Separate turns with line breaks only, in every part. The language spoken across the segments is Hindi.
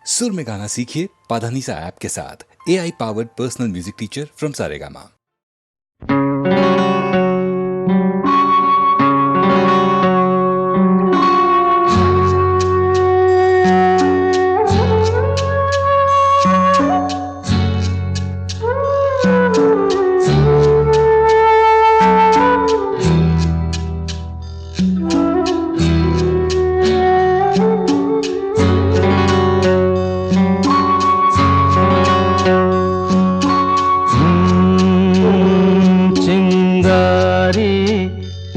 सुर में गाना सीखिए पाधानीसा ऐप के साथ। AI powered personal music teacher from Saregama.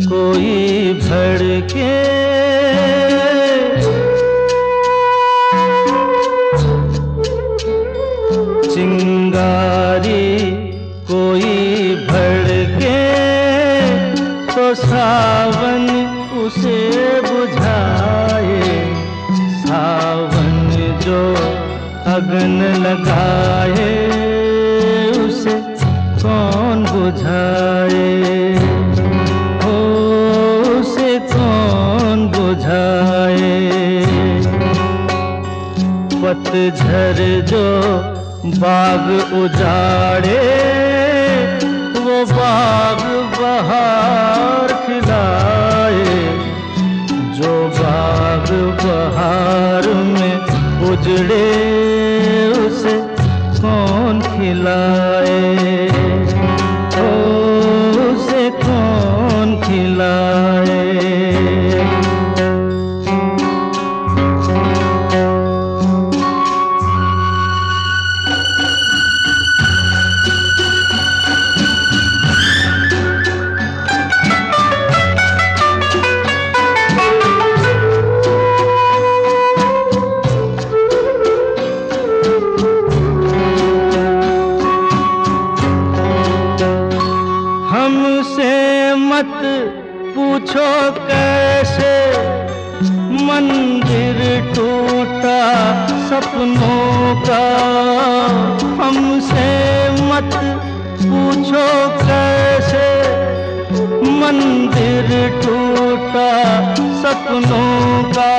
कोई भड़के चिंगारी कोई भड़के तो सावन उसे बुझाए। सावन जो अगन लगाए उसे कौन बुझाए। पतझर जो बाग उजाड़े वो बाग बहार खिलाए। जो बाग बहार में उजड़े उसे कौन खिलाए। उसे कौन खिलाए। हमसे मत पूछो कैसे मंदिर टूटा सपनों का। हमसे मत पूछो कैसे मंदिर टूटा सपनों का।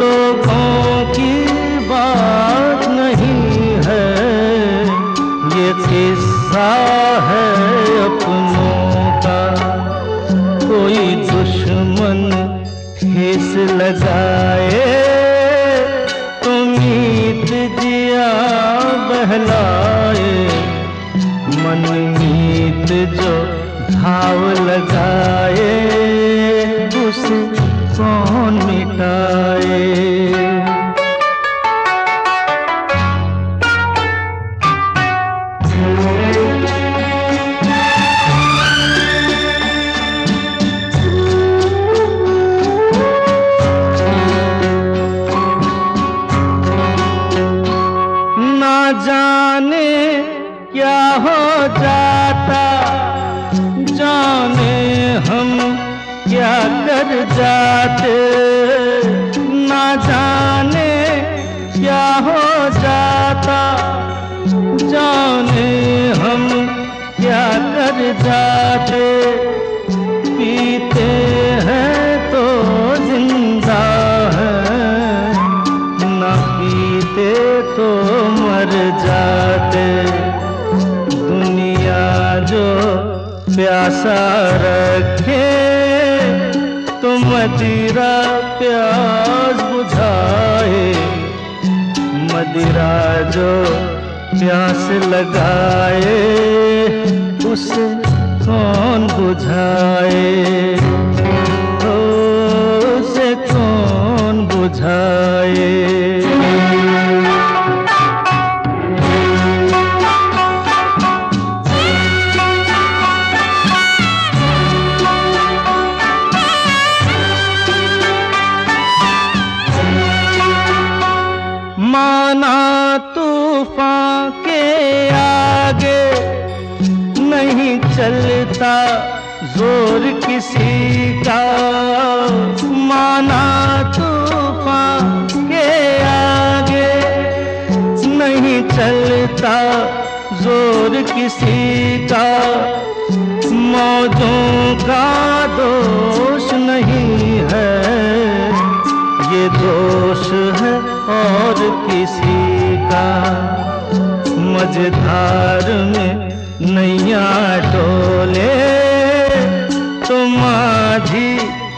लोगों की बात नहीं है ये किस्सा है अपनों का। कोई दुश्मन ठेस लगाए तो मीत जिया बहलाए। मन मीत जो घाव लगाए उसे कौन मिटाए। जाने क्या हो जाता जाने हम क्या कर जाते। ना जाने क्या हो जाता जाने हम क्या कर जाते। पीते हैं तो जिंदा है ना पीते तो मर जाते। दुनिया जो प्यासा रखे तो मदिरा प्यास बुझाए। मदिरा जो प्यास लगाए उसे कौन बुझाए। उसे कौन बुझाए। माना तूफान के आगे नहीं चलता जोर किसी का। माना तूफान के आगे नहीं चलता जोर किसी का। मौजों का दोष नहीं है ये दोष है और मझधार में नैया डोले तो माझी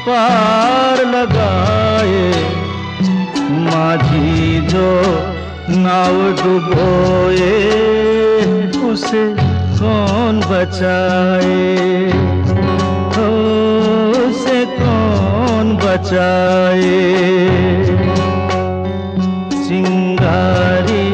पार लगाए, माझी जो नाव डुबोए उसे कौन बचाए, हो उसे कौन बचाए। चिंगारी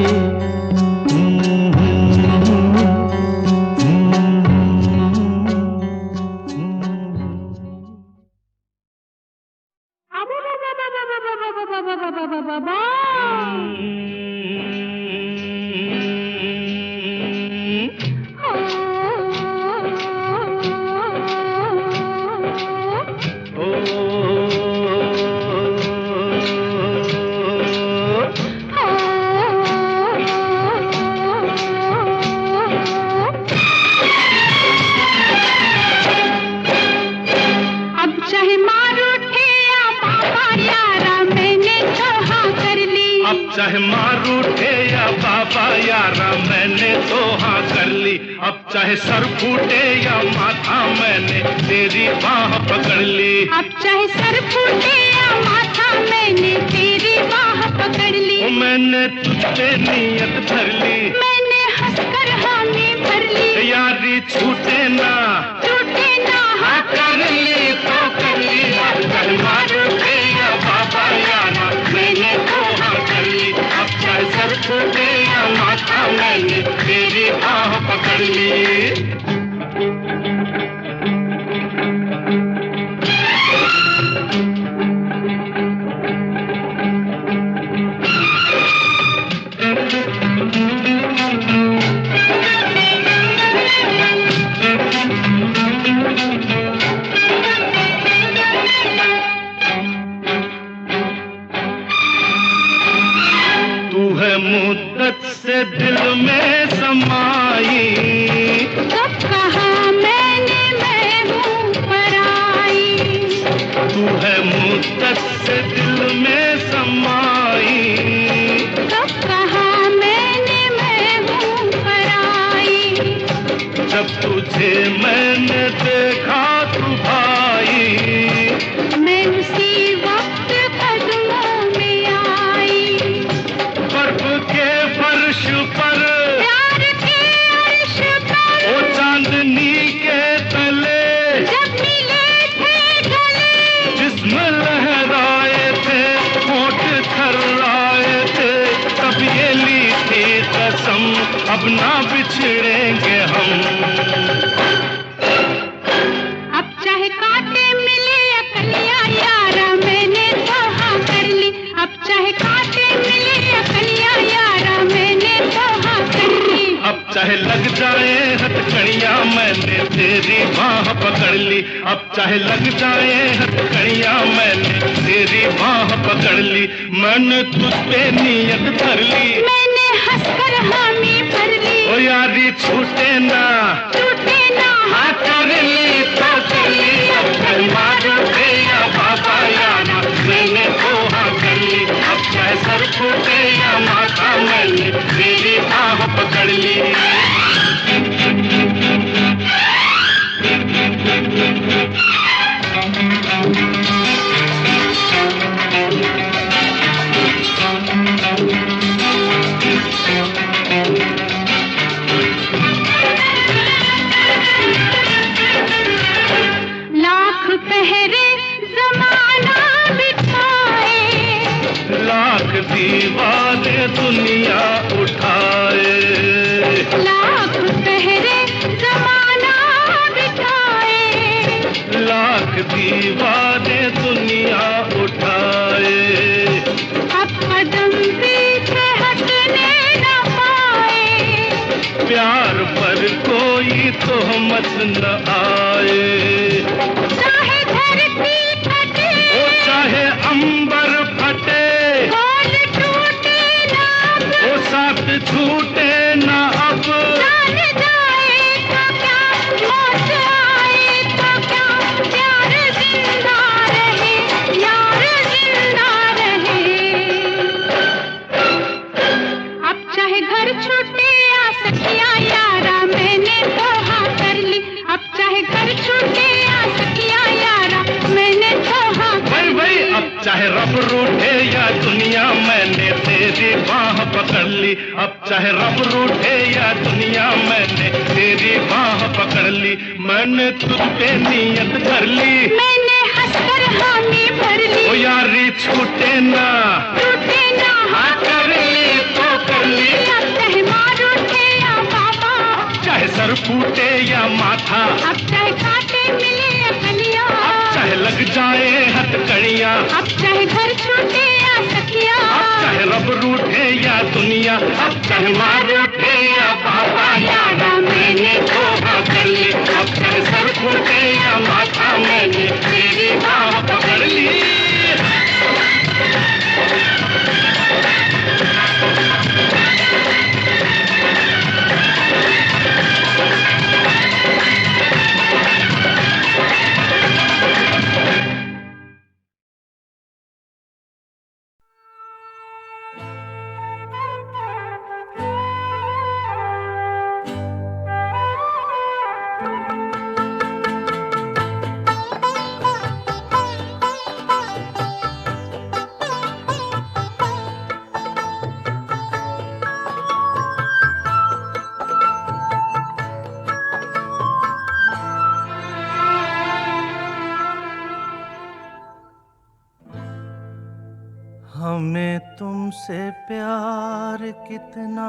चाहे मार उठे या बाबा यारा मैंने तो हाँ कर ली। अब चाहे सर फूटे या माथा मैंने तेरी बाह पकड़ ली।
अब चाहे सर फूटे या माथा मैंने तेरी बाह पकड़ ली।
ओ मैंने तुझसे नीयत भर ली,
मैंने हंसकर हामी भर ली।
यारी छूटे ना
टूटे ना
हाँ कर ली तो कर ली। अब चाहे मार उठे या बाबा यारा मैंने तो हाँ कर ली। अब चाहे सर फूटे या माथा मैंने तेरी बाह पकड़ ली। मुद्दत से दिल में समाई,
कब कहा मैंने मैं हूँ पराई।
तू है मुद्दत से दिल में समाई,
कब कहा मैंने मैं हूँ पराई।
जब तुझे मैंने देखा तू भाई,
मैं उसी वक्त कदमों में आई।
बर्फ के फर्श पर
प्यार के अर्श पर
ओ चांदनी के तले
जब मिले थे गले,
जिस्म लहराए थे होठ थर्राए थे, तब ये ली थी कसम अब ना बिछड़ेंगे हम।
अब चाहे कांटे मिले या कलियां यारा मैंने तो हाँ कर ली। अब चाहे कांटे मिले या कलियां यारा मैंने तो हाँ कर ली।
अब चाहे लग जाए हथकड़ियां मैंने तेरी बाह पकड़ ली। अब चाहे लग जाए हथकड़ियां मैंने तेरी बाह पकड़ ली। मैंने तुझ पे नीयत धर ली,
मैंने हंसकर हामी भर ली।
ओ यारी छूटे ना
टूटे ना
हाँ कर ली तो कर ली। अब चाहे मार उठे या बाबा यारा मैंने तो हाँ कर ली। अब चाहे सर फूटे या माथा मैंने तेरी बाह पकड़ ली।
लाख पहरे जमाना बिठाए,
लाख दीवाने दुनिया उठाए,
लाख पहरे जमाना बिठाए।
लाख दीवाने दुनिया उठाए।
अब कदम पीछे हटने न पाए,
प्यार पर कोई तोहमत न आए।
चाहे धरती फटे
ओ चाहे अंबर फटे,
बोल टूटे ना अब,
ओ साथ छूटे न अब।
जान जाए तो क्या मौत आए तो क्या, प्यार जिंदा रहे यार जिंदा रहे। अब चाहे घर छूटे या सके
पकड़ ली, अब चाहे रब रूठे या दुनिया, मैंने तेरी बाह पकड़ ली। मैंने तुझ पे नियत कर ली,
मैंने हंसकर हामी भर ली।
ओ यारी छूटे ना,
टूटे ना,
हाँ कर ली तो कर ली।
अब चाहे मार उठे या बाबा,
चाहे सर फूटे या माथा,
अब चाहे कांटे मिले या कलियां,
अब चाहे लग जाए हथकड़ियां,
अब चाहे घर छूटे या सखियां,
अब चाहे रब रूठे या दुनिया, अब चाहे मार उठे या बाबा यारा, मैंने धोखा कर ली। अब चाहे सर फूटे या माथा, मैंने तेरी बाह पकड़ ली।
हमें तुमसे प्यार कितना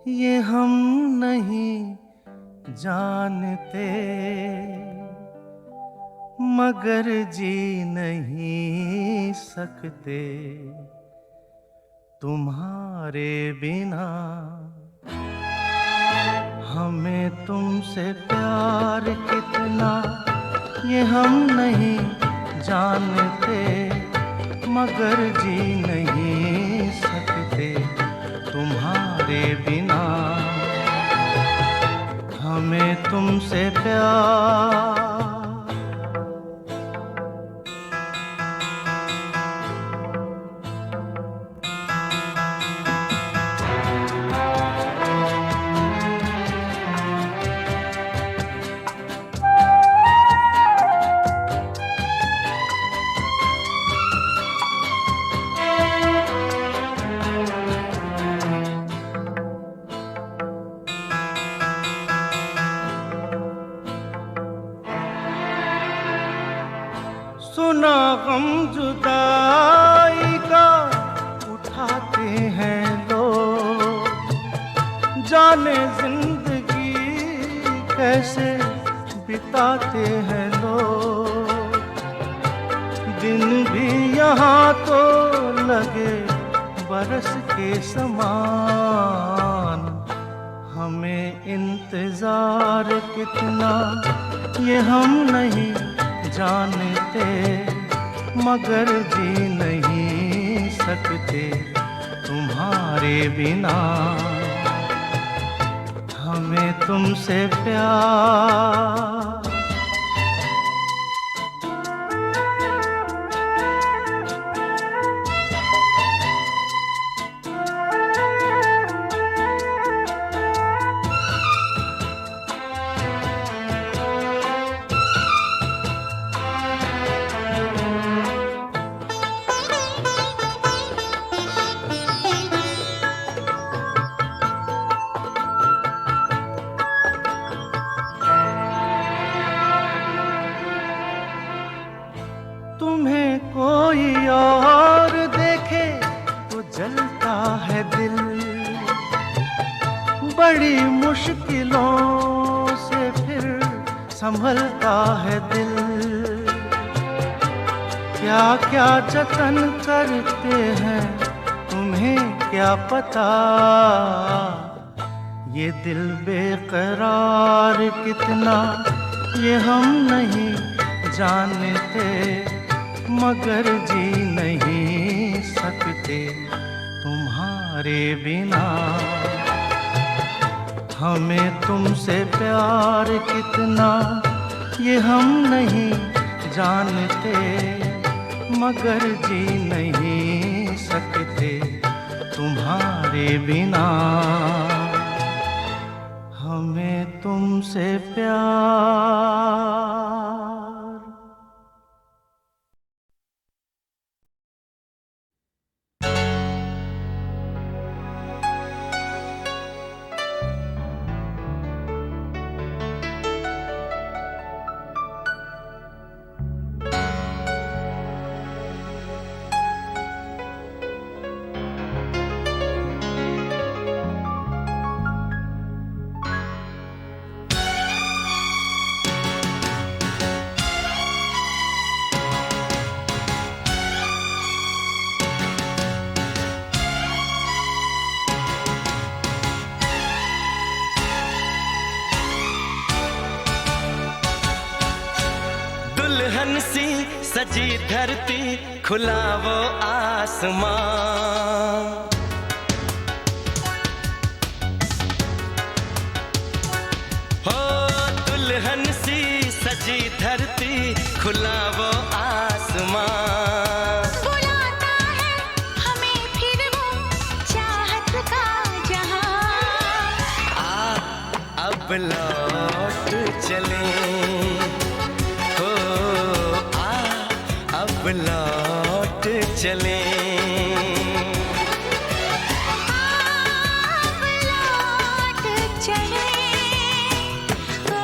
ये हम नहीं जानते, मगर जी नहीं सकते तुम्हारे बिना। हमें तुमसे प्यार कितना ये हम नहीं जानते, मगर जी नहीं सकते तुम्हारे बिना। हमें तुमसे प्यार सुना गम जुदाई का उठाते हैं लोग, जाने जिंदगी कैसे बिताते हैं लोग। दिन भी यहाँ तो लगे बरस के समान, हमें इंतजार कितना ये हम नहीं जानते, मगर जी नहीं सकते तुम्हारे बिना। हमें तुमसे प्यार तुम्हें कोई और देखे तो जलता है दिल, बड़ी मुश्किलों से फिर संभलता है दिल। क्या क्या जतन करते हैं तुम्हें क्या पता, ये दिल बेकरार कितना ये हम नहीं जानते, मगर जी नहीं सकते तुम्हारे बिना। हमें तुमसे प्यार कितना ये हम नहीं जानते, मगर जी नहीं सकते तुम्हारे बिना। हमें तुमसे प्यार सजी धरती खुला वो आसमां, हो दुल्हन सी सजी धरती खुला वो आसमां,
बुलाता है हमें फिर वो चाहत का जहां।
अब लौट चले, हो अब लौट चले,
अब लौट चले, ओ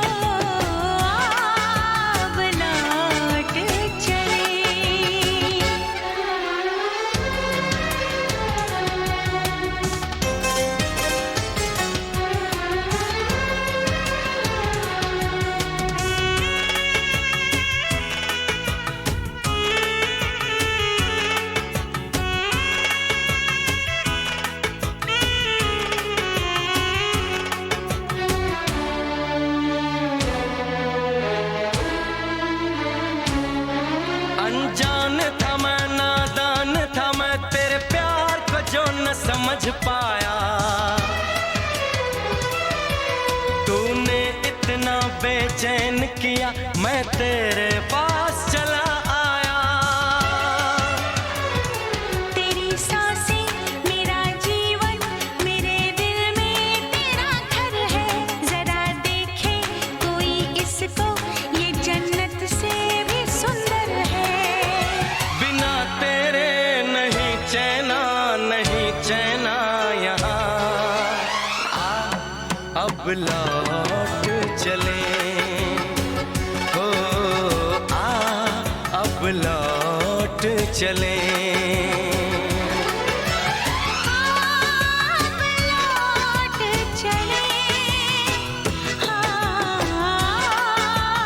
अब लौट चले।
अनजान था मैं, नादान था मैं, तेरे प्यार को जो न समझ पाया, तूने इतना बेचैन किया, मैं तेरे पास चला आया।
तेरी सांसें मेरा जीवन, मेरे दिल में तेरा घर है, जरा देखे कोई इसको, ये जन्नत से भी सुंदर है।
बिना तेरे नहीं चैना, नहीं चैना यहाँ, अब लौट चले, हो अब लौट चले,
अब लौट चले,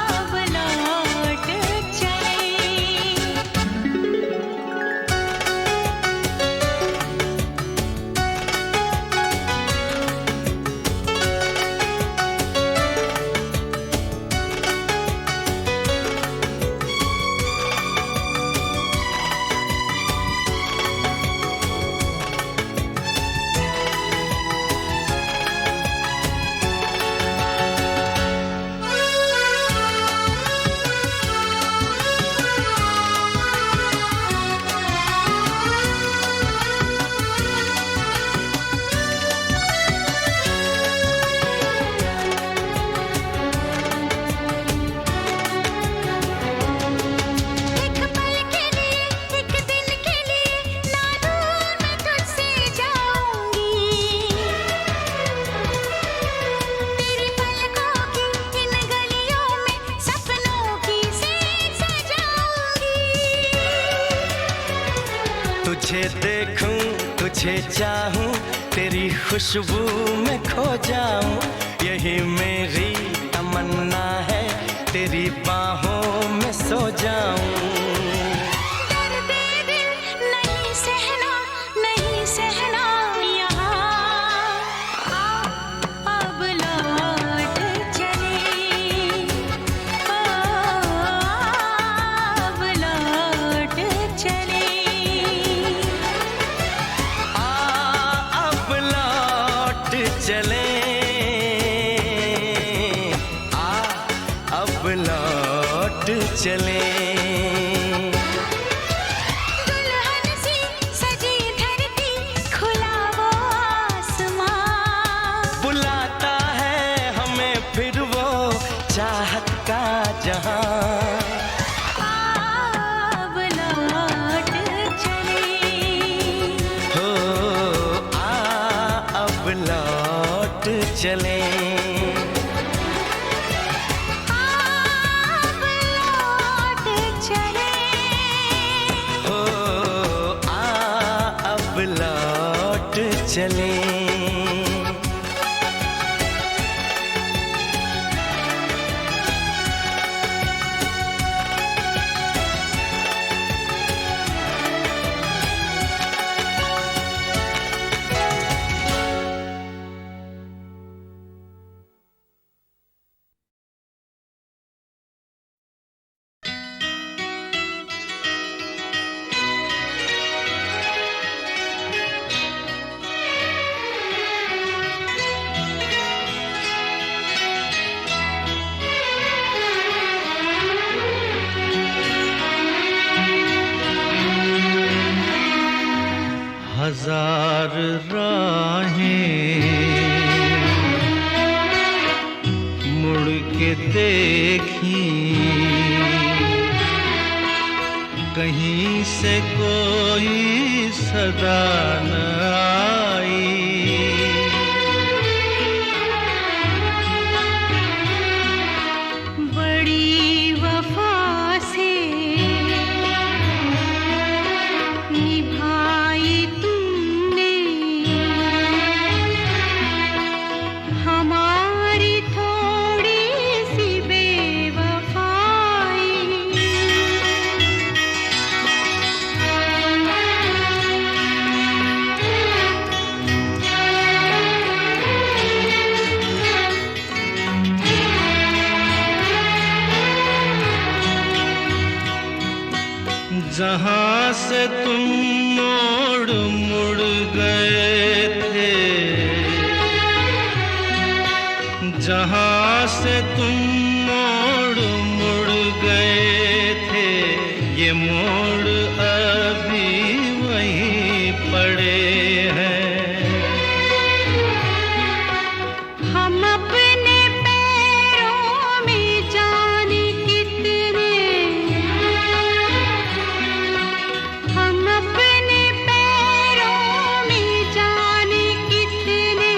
अब लौट चले। एक पल के लिए, एक दिन के लिए, ना दूर मैं तुझसे जाऊंगी, तेरी पलकों की इन गलियों में सपनों की सेज सजाऊंगी।
तुझे देखूं, तुझे चाहूं, तेरी खुशबू में खो जाऊं, यही मेरी तमन्ना है, तेरी बाहों में सो जाऊं।
दर्द दिल नहीं सहना, नहीं सहना यहाँ, अब लौट चले, ओ अब लौट चले।
अब लौट चले, अब लौट चले,
दुल्हन सी सजी धरती खुला वो आसमां,
बुलाता है हमें फिर वो चाहत का जहां,
अब लौट चले,
हो अब लौट चले,
अब लौट चले,
हो अब लौट चले।
हजार राहें मुड़ के देखी, कहीं से कोई सदा न आई।
बड़ी वफा से निभाई तुमने हमारी थोड़ी सी बेवफाई।
जहाँ से तुम मोड़ मुड़ गए थे, जहाँ से तुम मोड़ मुड़ गए थे, ये मोड़ अभी वहीं पड़े हैं।
हम अपने पैरों में जाने कितने, हम अपने पैरों में जाने कितने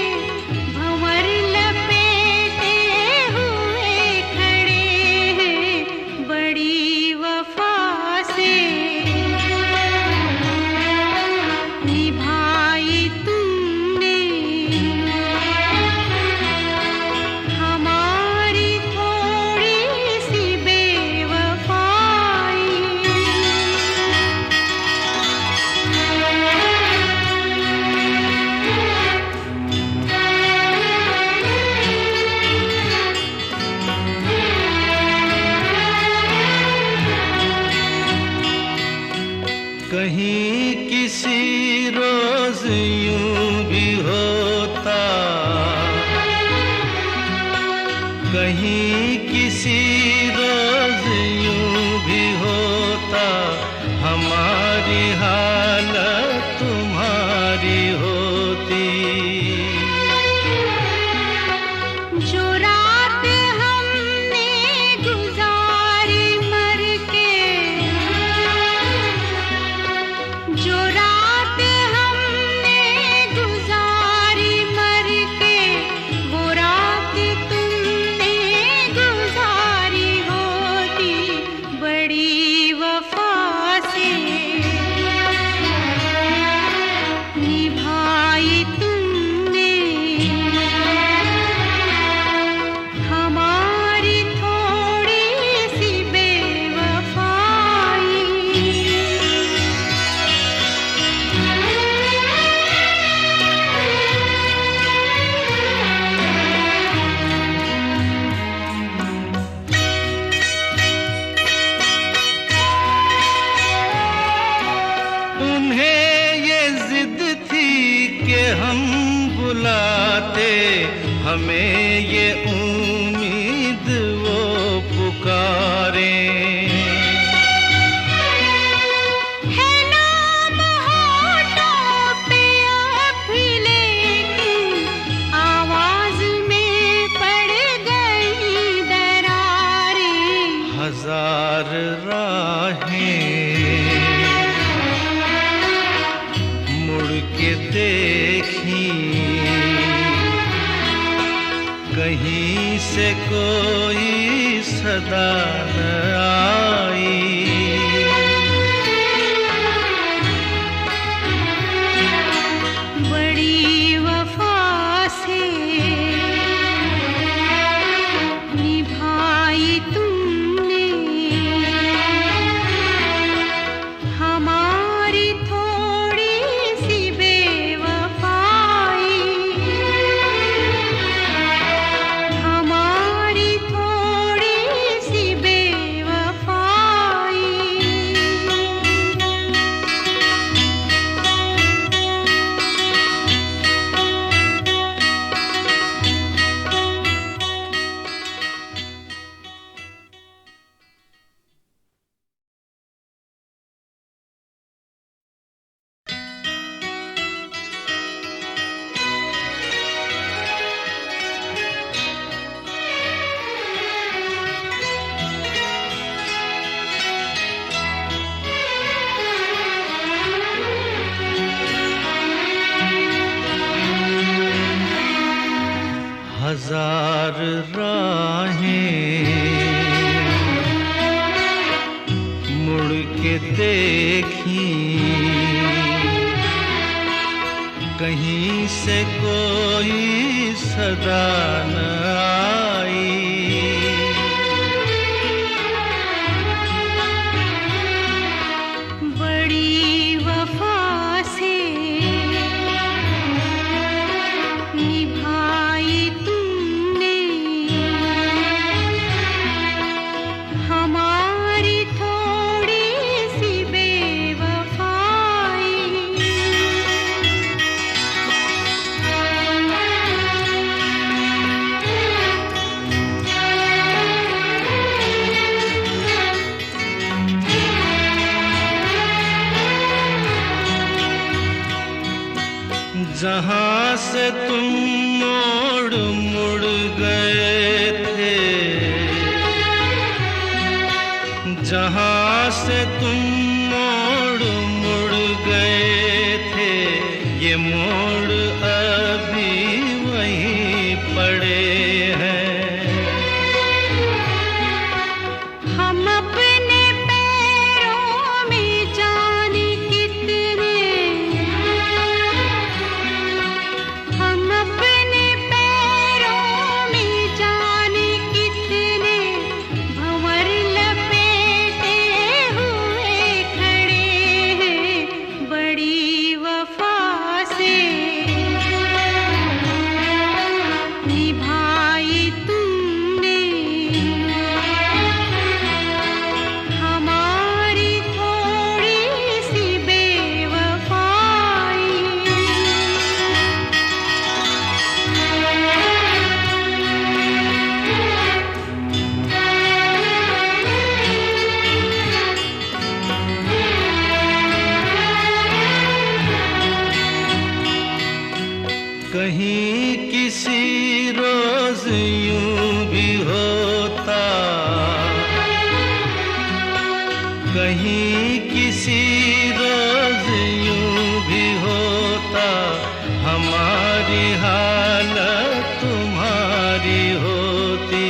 भंवर लपेटे हुए खड़े हैं। बड़ी वफा से निभाई तुमने हमारी थोड़ी सी बेवफाई।
कहीं किसी रोज यूं भी होता, कहीं किसी रोज यूं भी होता, हमारी हालत तुम्हारी होती।
जो रात हमने गुजारी मर के, जो रात हमने गुजारी मर के, वो रात तुमने गुजारी होती। बड़ी वफा से निभाई तुमने हमारी थोड़ी सी बेवफाई।
उन्हें ये जिद थी कि हम बुलाते, हमें ये उम्मीद वो पुकारें।
है नाम होठों पे अब भी, लेकिन आवाज में पड़ गई दरारें।
हजार राहें मुड़ के देखी, कहीं से कोई सदा न आई।
बड़ी वफा से निभाई तुमने हमारी थोड़ी सी बेवफाई। हमारी थोड़ी सी बेवफाई।
राहें मुड़ के देखी, कहीं से कोई सदा न आई।
बड़ी वफा से निभाई तुमने हमारी थोड़ी सी बेवफाई।
जहाँ से तुम मोड़ मुड़ गए थे, जहाँ से तुम मोड़ मुड़ गए थे, ये मोड़ अभी वहीं पड़े हैं।
हम अपने पैरों में जाने कितने, हम अपने पैरों में जाने कितने भंवर लपेटे हुए खड़े हैं। बड़ी वफा से निभाई तुमने हमारी थोड़ी सी बेवफाई।
कहीं किसी रोज यूं भी होता, कहीं किसी रोज यूं भी होता, हमारी हालत तुम्हारी होती।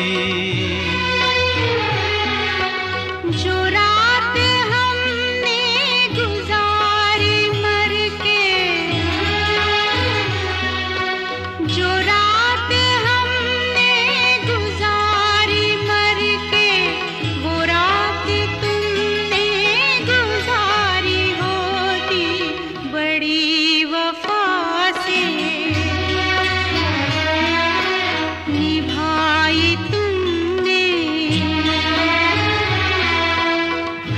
जो रात हमने गुजारी मर के, जो रात हमने गुजारी मर के, वो रात तुमने गुजारी होती। बड़ी वफा से निभाई तुमने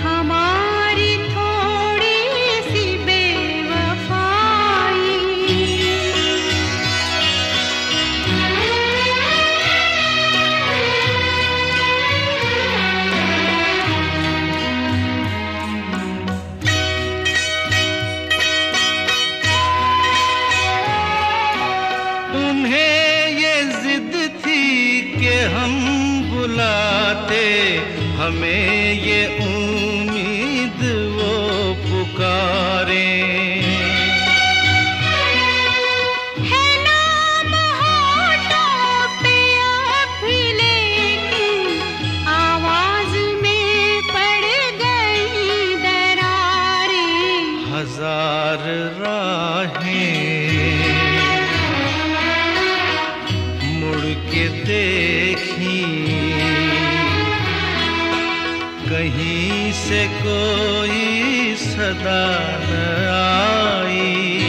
हमारी थोड़ी सी बेवफाई।
उन्हें ये जिद थी कि हम बुलाते, हमें ये उम्मीद वो पुकारें।
है नाम होठों पे अब लेकिन आवाज में पड़ गई दरारें।
हजार राहें मुड़ के देखी, कहीं से कोई सदा न आई।